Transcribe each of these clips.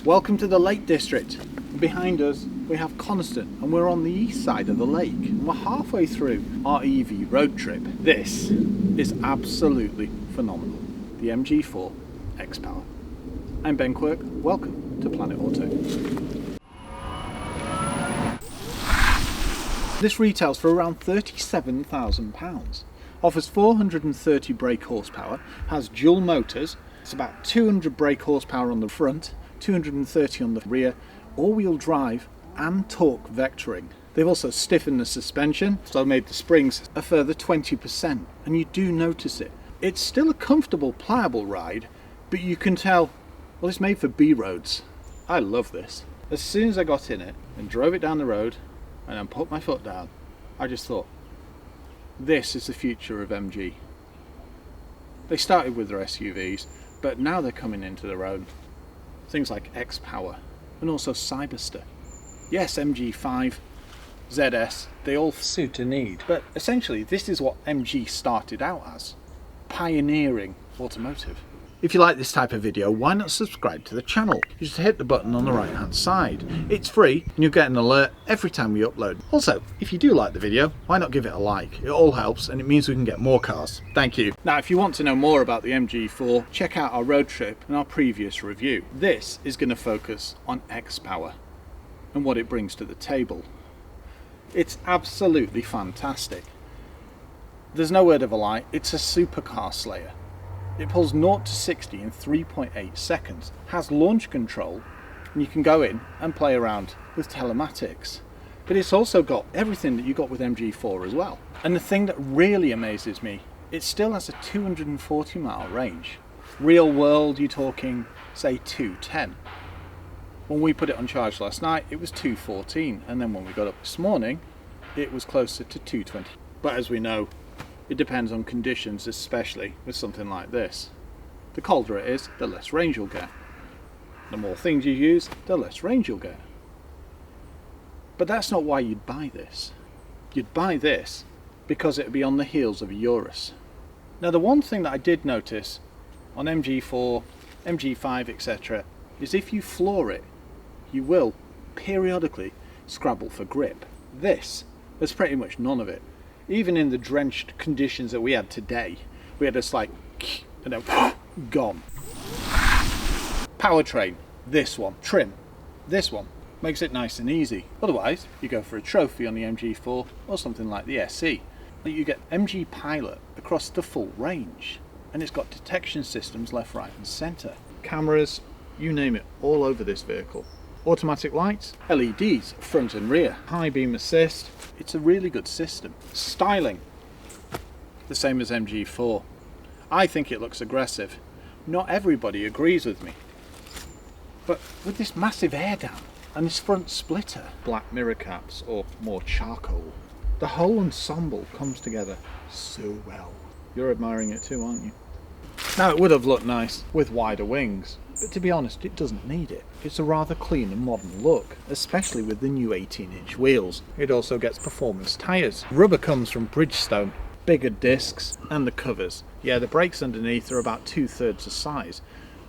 Welcome to the Lake District. Behind us we have Coniston and we're on the east side of the lake. We're halfway through our EV road trip. This is absolutely phenomenal. The MG4 XPower. I'm Ben Quirk, welcome to Planet Auto. This retails for around £37,000. Offers 430 brake horsepower, has dual motors, it's about 200 brake horsepower on the front, 230 on the rear, all-wheel drive and torque vectoring. They've also stiffened the suspension, so made the springs a further 20%, and you do notice it. It's still a comfortable, pliable ride, but you can tell, well, it's made for B roads. I love this. As soon as I got in it and drove it down the road and then put my foot down, I just thought, this is the future of MG. They started with their SUVs, but now they're coming into their own. Things like XPower and also Cyberster. Yes, MG5, ZS, they all suit a need. But essentially, this is what MG started out as. Pioneering automotive. If you like this type of video, why not subscribe to the channel? You just hit the button on the right hand side. It's free and you'll get an alert every time we upload. Also, if you do like the video, why not give it a like? It all helps and it means we can get more cars. Thank you. Now, if you want to know more about the MG4, check out our road trip and our previous review. This is going to focus on XPower and what it brings to the table. It's absolutely fantastic. There's no word of a lie, it's a supercar slayer. It pulls 0 to 60 in 3.8 seconds, has launch control, and you can go in and play around with telematics. But it's also got everything that you got with MG4 as well. And the thing that really amazes me, it still has a 240 mile range. Real world, you're talking, say 210. When we put it on charge last night, it was 214, and then when we got up this morning, it was closer to 220. But as we know, it depends on conditions, especially with something like this. The colder it is, the less range you'll get. The more things you use, the less range you'll get. But that's not why you'd buy this. You'd buy this because it would be on the heels of a Urus. Now, the one thing that I did notice on MG4, MG5, etc. is if you floor it, you will periodically scrabble for grip. This, there's pretty much none of it. Even in the drenched conditions that we had today, we had a slight and then gone. Powertrain, this one. Trim, this one. Makes it nice and easy. Otherwise, you go for a trophy on the MG4 or something like the SE. You get MG Pilot across the full range. And it's got detection systems left, right and centre. Cameras, you name it, all over this vehicle. Automatic lights, LEDs, front and rear, high beam assist. It's a really good system. Styling, the same as MG4. I think it looks aggressive. Not everybody agrees with me. But with this massive air down and this front splitter, black mirror caps or more charcoal, the whole ensemble comes together so well. You're admiring it too, aren't you? Now, it would have looked nice with wider wings, but to be honest, it doesn't need it. It's a rather clean and modern look, especially with the new 18-inch wheels. It also gets performance tyres. Rubber comes from Bridgestone, bigger discs, and the covers. Yeah, the brakes underneath are about 2/3 the size.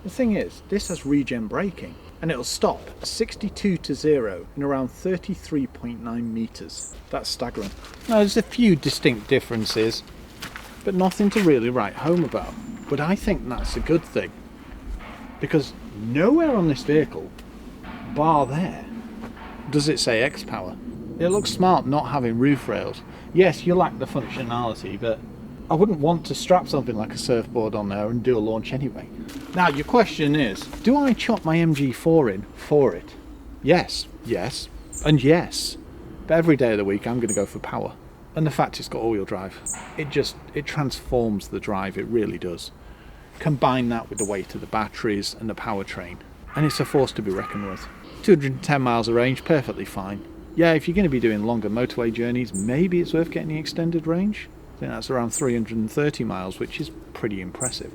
The thing is, this has regen braking, and it'll stop 62 to 0 in around 33.9 metres. That's staggering. Now, there's a few distinct differences, but nothing to really write home about. But I think that's a good thing, because nowhere on this vehicle, bar there, does it say XPower. It looks smart not having roof rails. Yes, you lack the functionality, but I wouldn't want to strap something like a surfboard on there and do a launch anyway. Now, your question is, do I chop my MG4 in for it? Yes, yes, and yes. But every day of the week, I'm going to go for power. And the fact it's got all-wheel drive, it transforms the drive, it really does. Combine that with the weight of the batteries and the powertrain, and it's a force to be reckoned with. 210 miles of range, perfectly fine. Yeah, if you're going to be doing longer motorway journeys, maybe it's worth getting the extended range. I think that's around 330 miles, which is pretty impressive.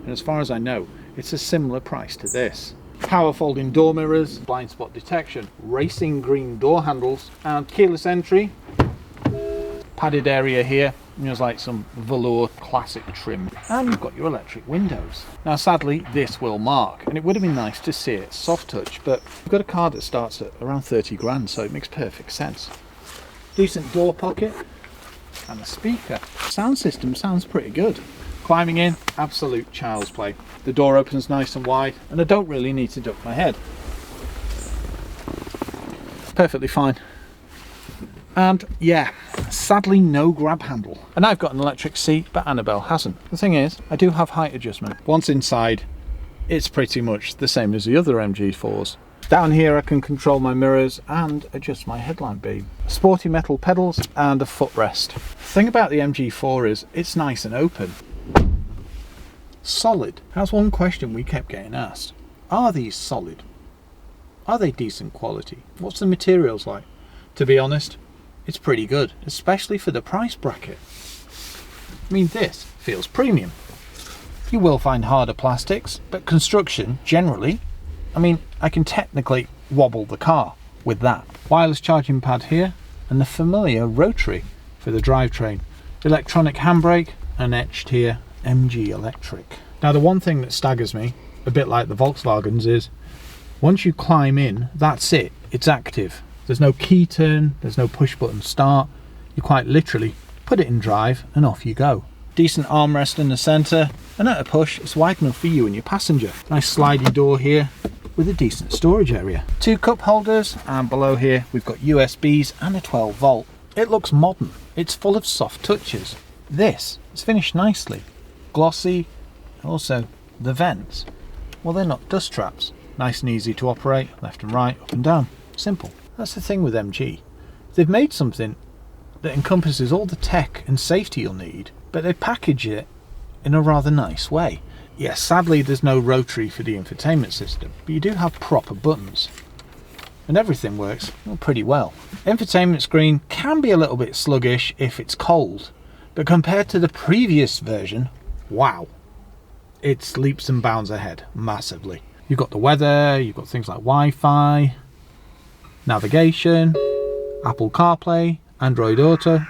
And as far as I know, it's a similar price to this. Power folding door mirrors, blind spot detection, racing green door handles, and keyless entry. Padded area here, There's like some velour classic trim, and you've got your electric windows. Now sadly this will mark, and it would have been nice to see it soft touch, but we've got a car that starts at around 30 grand, so it makes perfect sense. Decent door pocket and a speaker. Sound system sounds pretty good. Climbing in, absolute child's play. The door opens nice and wide, and I don't really need to duck my head. Perfectly fine. And yeah, sadly no grab handle. And I've got an electric seat, but Annabelle hasn't. The thing is, I do have height adjustment. Once inside, it's pretty much the same as the other MG4s. Down here I can control my mirrors and adjust my headlamp beam. Sporty metal pedals and a footrest. The thing about the MG4 is it's nice and open. Solid. That's one question we kept getting asked. Are these solid? Are they decent quality? What's the materials like? To be honest, it's pretty good, especially for the price bracket. I mean, this feels premium. You will find harder plastics, but construction generally, I mean, I can technically wobble the car with that. Wireless charging pad here, and the familiar rotary for the drivetrain. Electronic handbrake, and etched here, MG electric. Now the one thing that staggers me, a bit like the Volkswagens, is once you climb in, that's it, it's active. There's no key turn, there's no push button start. You quite literally put it in drive and off you go. Decent armrest in the centre, and at a push it's wide enough for you and your passenger. Nice slidey door here with a decent storage area. 2 cup holders, and below here we've got USBs and a 12 volt. It looks modern, it's full of soft touches. This is finished nicely. Glossy, also the vents, well they're not dust traps. Nice and easy to operate, left and right, up and down, simple. That's the thing with MG. They've made something that encompasses all the tech and safety you'll need, but they package it in a rather nice way. Yes, sadly there's no rotary for the infotainment system, but you do have proper buttons. And everything works pretty well. Infotainment screen can be a little bit sluggish if it's cold, but compared to the previous version, wow, it's leaps and bounds ahead, massively. You've got the weather, you've got things like Wi-Fi, navigation, Apple CarPlay, Android Auto.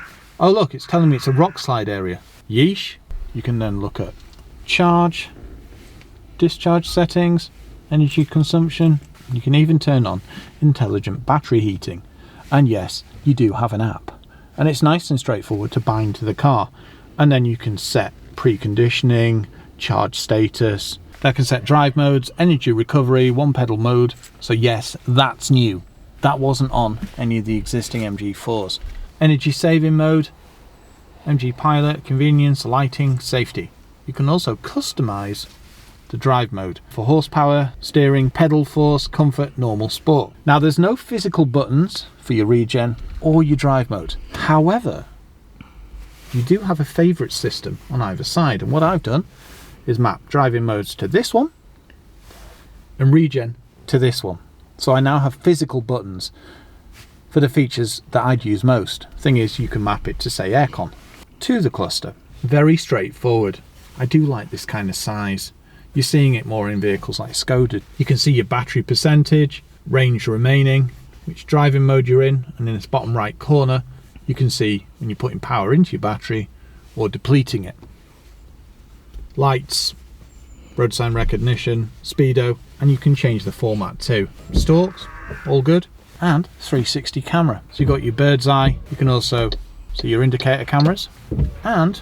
Oh look, it's telling me it's a rock slide area. Yeesh. You can then look at charge, discharge settings, energy consumption. You can even turn on intelligent battery heating. And yes, you do have an app. And it's nice and straightforward to bind to the car. And then you can set preconditioning, charge status. That can set drive modes, energy recovery, one pedal mode. So yes, that's new. That wasn't on any of the existing MG4s. Energy saving mode, MG Pilot, convenience, lighting, safety. You can also customize the drive mode for horsepower, steering, pedal force, comfort, normal, sport. Now there's no physical buttons for your regen or your drive mode. However, you do have a favorite system on either side, and what I've done is map driving modes to this one and regen to this one. So I now have physical buttons for the features that I'd use most. Thing is, you can map it to say aircon. To the cluster, very straightforward. I do like this kind of size. You're seeing it more in vehicles like Skoda. You can see your battery percentage, range remaining, which driving mode you're in, and in this bottom right corner you can see when you're putting power into your battery or depleting it. Lights, road sign recognition, speedo, and you can change the format too. Stalks, all good, and 360 camera. So you've got your bird's eye, you can also see your indicator cameras, and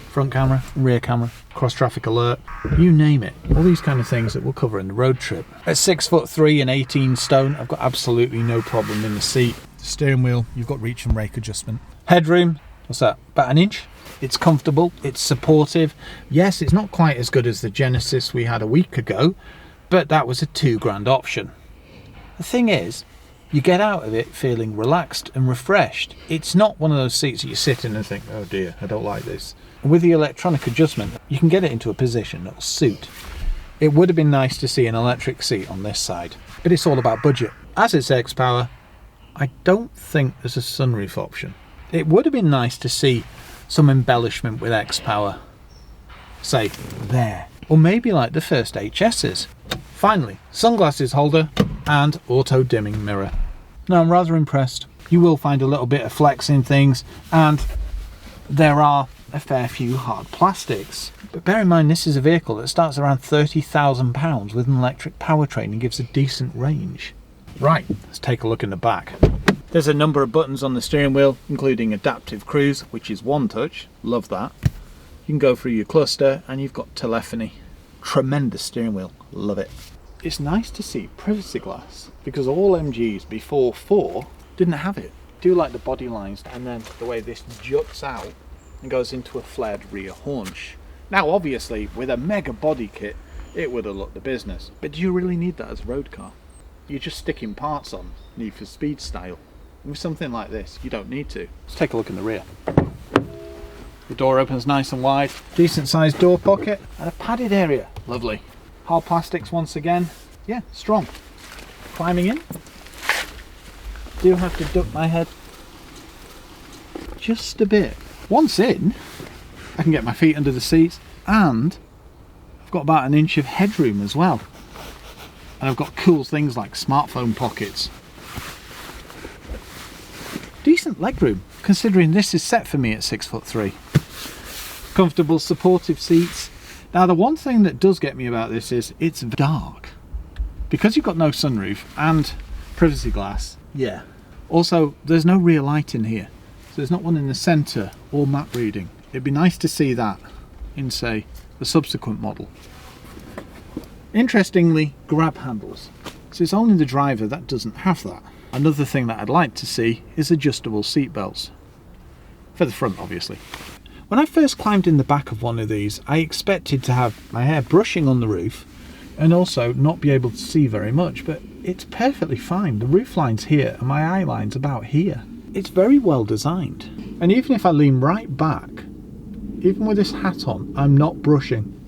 front camera, rear camera, cross traffic alert, you name it. All these kind of things that we'll cover in the road trip. At 6'3" and 18 stone, I've got absolutely no problem in the seat. The steering wheel, you've got reach and rake adjustment. Headroom, what's that, about an inch? It's comfortable, it's supportive. Yes, it's not quite as good as the Genesis we had a week ago, but that was a £2 option. The thing is, you get out of it feeling relaxed and refreshed. It's not one of those seats that you sit in and think, oh dear, I don't like this. With the electronic adjustment, you can get it into a position that'll suit. It would have been nice to see an electric seat on this side, but it's all about budget. As it's XPower, I don't think there's a sunroof option. It would have been nice to see some embellishment with XPower, say there, or maybe like the first HS's. Finally, sunglasses holder and auto dimming mirror. Now I'm rather impressed. You will find a little bit of flex in things, and there are a fair few hard plastics. But bear in mind, this is a vehicle that starts around £30,000 with an electric powertrain and gives a decent range. Right, let's take a look in the back. There's a number of buttons on the steering wheel, including adaptive cruise, which is one touch. Love that. You can go through your cluster and you've got telephony. Tremendous steering wheel. Love it. It's nice to see privacy glass because all MGs before 4 didn't have it. Do like the body lines and then the way this juts out and goes into a flared rear haunch. Now obviously with a mega body kit it would have looked the business, but do you really need that as a road car? You're just sticking parts on, Need for Speed style. And with something like this you don't need to. Let's take a look in the rear. The door opens nice and wide, decent sized door pocket and a padded area. Lovely. Hard plastics once again. Yeah, strong. Climbing in. Do have to duck my head just a bit. Once in, I can get my feet under the seats and I've got about an inch of headroom as well. And I've got cool things like smartphone pockets. Decent legroom, considering this is set for me at 6'3". Comfortable supportive seats. Now the one thing that does get me about this is it's dark. Because you've got no sunroof and privacy glass, yeah. Also, there's no rear light in here. So there's not one in the centre or map reading. It'd be nice to see that in, say, the subsequent model. Interestingly, grab handles. Because it's only the driver that doesn't have that. Another thing that I'd like to see is adjustable seat belts. For the front, obviously. When I first climbed in the back of one of these, I expected to have my hair brushing on the roof and also not be able to see very much, but it's perfectly fine. The roof line's here and my eye line's about here. It's very well designed. And even if I lean right back, even with this hat on, I'm not brushing.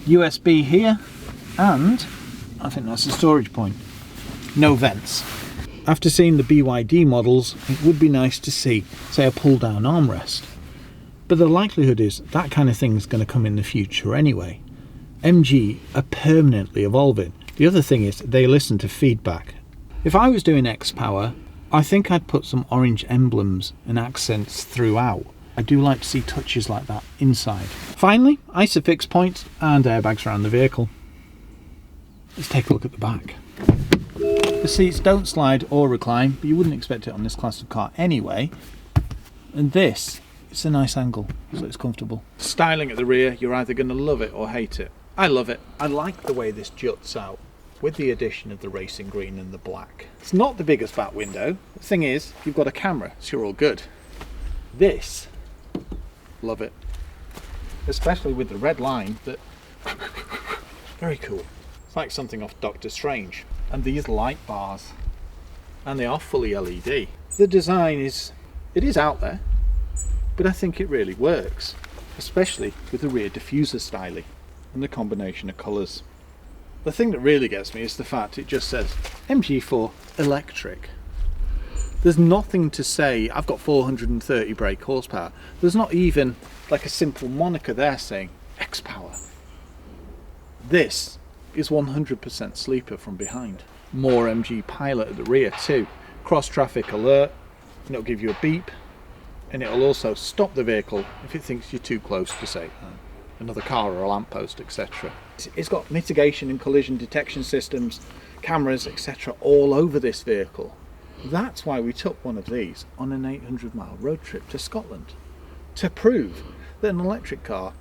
USB here, and I think that's the storage point. No vents. After seeing the BYD models, it would be nice to see, say, a pull-down armrest. But the likelihood is that kind of thing is going to come in the future anyway. MG are permanently evolving. The other thing is they listen to feedback. If I was doing XPower, I think I'd put some orange emblems and accents throughout. I do like to see touches like that inside. Finally, ISOFIX points and airbags around the vehicle. Let's take a look at the back. The seats don't slide or recline, but you wouldn't expect it on this class of car anyway. And this, it's a nice angle, so it's comfortable. Styling at the rear, you're either going to love it or hate it. I love it. I like the way this juts out with the addition of the racing green and the black. It's not the biggest back window. The thing is, you've got a camera, so you're all good. This, love it. Especially with the red line that, very cool. It's like something off Doctor Strange. And these light bars, and they are fully LED. The design is, it is out there, but I think it really works, especially with the rear diffuser styling and the combination of colours. The thing that really gets me is the fact it just says MG4 electric. There's nothing to say I've got 430 brake horsepower. There's not even like a simple moniker there saying XPower. This is 100% sleeper from behind. More MG pilot at the rear too. Cross traffic alert, and it'll give you a beep, and it'll also stop the vehicle if it thinks you're too close to, say, another car or a lamppost, etc. It's got mitigation and collision detection systems, cameras, etc. all over this vehicle. That's why we took one of these on an 800-mile road trip to Scotland, to prove that an electric car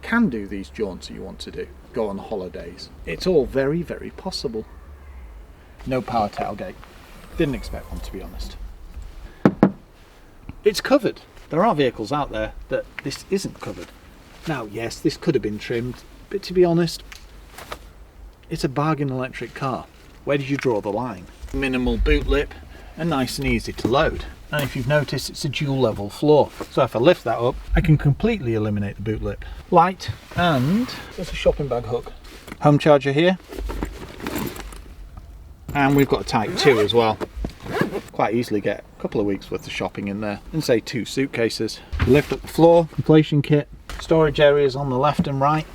can do these jaunts that you want to do, go on holidays. It's all very, very possible. No power tailgate. Didn't expect one, to be honest. It's covered. There are vehicles out there that this isn't covered. Now, yes, this could have been trimmed, but to be honest, it's a bargain electric car. Where did you draw the line? Minimal boot lip and nice and easy to load. And if you've noticed, it's a dual level floor. So if I lift that up, I can completely eliminate the boot lip. Light, and there's a shopping bag hook. Home charger here. And we've got a Type 2 as well. Quite easily get a couple of weeks worth of shopping in there. And say 2 suitcases. Lift up the floor, inflation kit, storage areas on the left and right.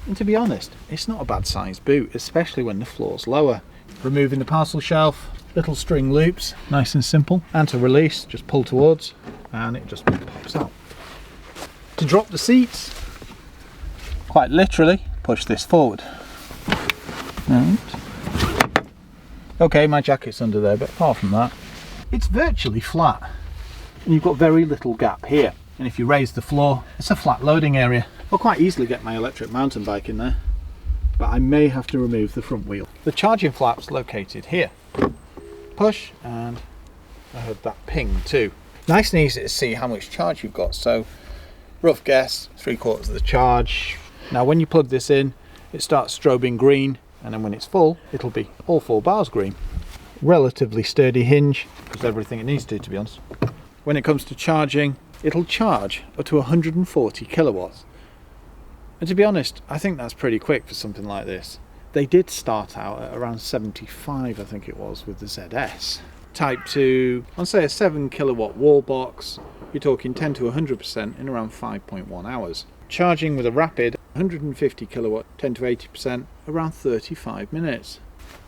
And to be honest, it's not a bad sized boot, especially when the floor's lower. Removing the parcel shelf, little string loops, nice and simple. And to release, just pull towards and it just pops out. To drop the seats, quite literally, push this forward. And okay, my jacket's under there, but apart from that, it's virtually flat. And you've got very little gap here. And if you raise the floor, it's a flat loading area. I'll quite easily get my electric mountain bike in there, but I may have to remove the front wheel. The charging flap's located here. Push, and I heard that ping too. Nice and easy to see how much charge you've got. So, rough guess, 3/4 of the charge. Now when you plug this in, it starts strobing green, and then when it's full, it'll be all 4 bars green. Relatively sturdy hinge, does everything it needs to be honest. When it comes to charging, it'll charge up to 140 kilowatts. And to be honest, I think that's pretty quick for something like this. They did start out at around 75, I think it was, with the ZS. Type 2, on say a 7 kilowatt wall box, you're talking 10 to 100% in around 5.1 hours. Charging with a rapid 150 kilowatt, 10 to 80%, around 35 minutes.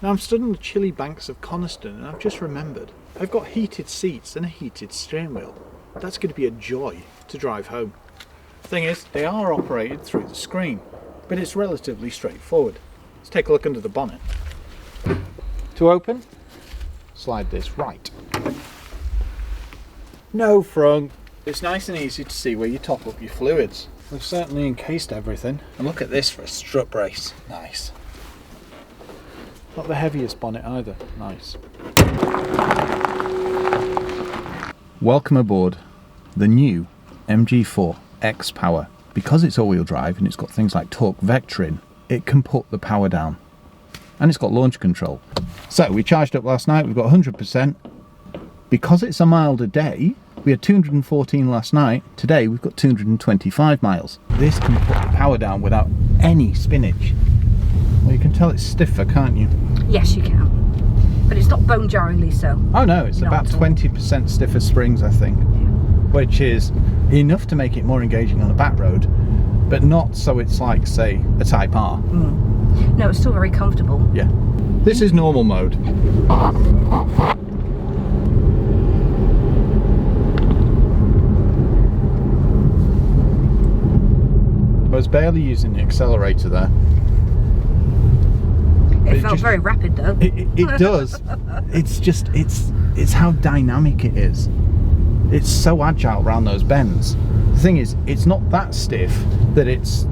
Now I'm stood on the chilly banks of Coniston and I've just remembered, I've got heated seats and a heated steering wheel. That's going to be a joy to drive home. Thing is, they are operated through the screen, but it's relatively straightforward. Let's take a look under the bonnet. To open, slide this right. No frunk. It's nice and easy to see where you top up your fluids. We've certainly encased everything. And look at this for a strut brace. Nice. Not the heaviest bonnet either. Nice. Welcome aboard the new MG4 XPower. Because it's all-wheel drive and it's got things like torque vectoring, it can put the power down. And it's got launch control. So we charged up last night, we've got 100%. Because it's a milder day, we had 214 last night. Today we've got 225 miles. This can put the power down without any spinach. Well, you can tell it's stiffer, can't you? Yes, you can. But it's not bone jarringly so. Oh no, it's about 20% stiffer springs, I think. Yeah. Which is enough to make it more engaging on a back road, but not so it's like, say, a Type R. Mm. No, it's still very comfortable. Yeah. This is normal mode. I was barely using the accelerator there. It felt very rapid though. It does. It's how dynamic it is. It's so agile around those bends. The thing is, it's not that stiff that it's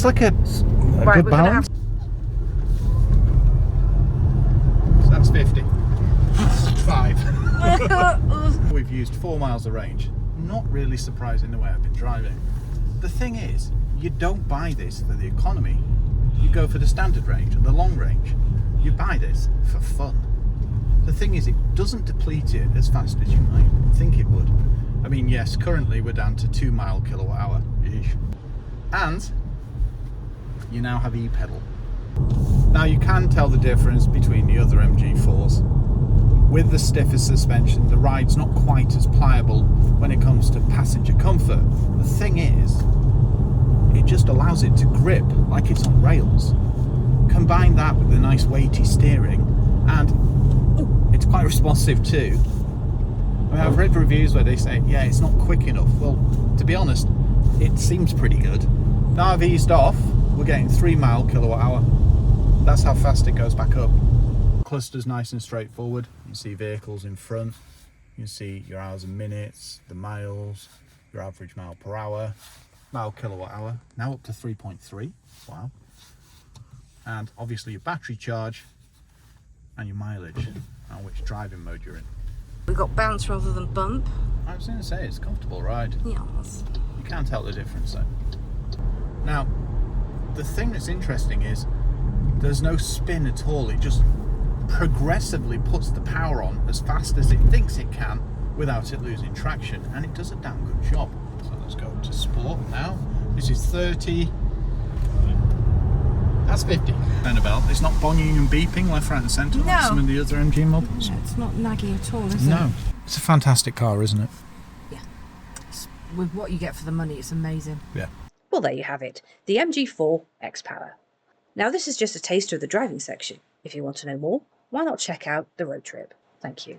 like a right, good balance. So that's 50. 5. We've used 4 miles of range. Not really surprising the way I've been driving. The thing is, you don't buy this for the economy. You go for the standard range and the long range. You buy this for fun. The thing is, it doesn't deplete it as fast as you might think it would. I mean, yes, currently we're down to 2 mile kilowatt hour-ish. And you now have e-pedal. Now you can tell the difference between the other MG4s. With the stiffer suspension, the ride's not quite as pliable when it comes to passenger comfort. The thing is, it just allows it to grip like it's on rails. Combine that with the nice weighty steering, and it's quite responsive too. I mean, I've read reviews where they say, yeah, it's not quick enough. Well, to be honest, it seems pretty good. Now I've eased off, we're getting 3 mile kilowatt hour. That's how fast it goes back up. Cluster's nice and straightforward. You can see vehicles in front. You can see your hours and minutes, the miles, your average mile per hour, mile kilowatt hour, now up to 3.3. Wow. And obviously your battery charge and your mileage and which driving mode you're in. We've got bounce rather than bump. I was going to say, it's a comfortable ride. Yes. You can tell the difference though. Now, the thing that's interesting is there's no spin at all. It just progressively puts the power on as fast as it thinks it can without it losing traction, and it does a damn good job. So let's go to sport now. This is 30. That's 50. Belt. It's not bonging and beeping left, right and centre like some of the other MG models. No, it's not naggy at all, is it? No. It's a fantastic car, isn't it? Yeah. With what you get for the money, it's amazing. Yeah. Well, there you have it, the MG4 XPower. Now this is just a taster of the driving section. If you want to know more, why not check out the road trip? Thank you.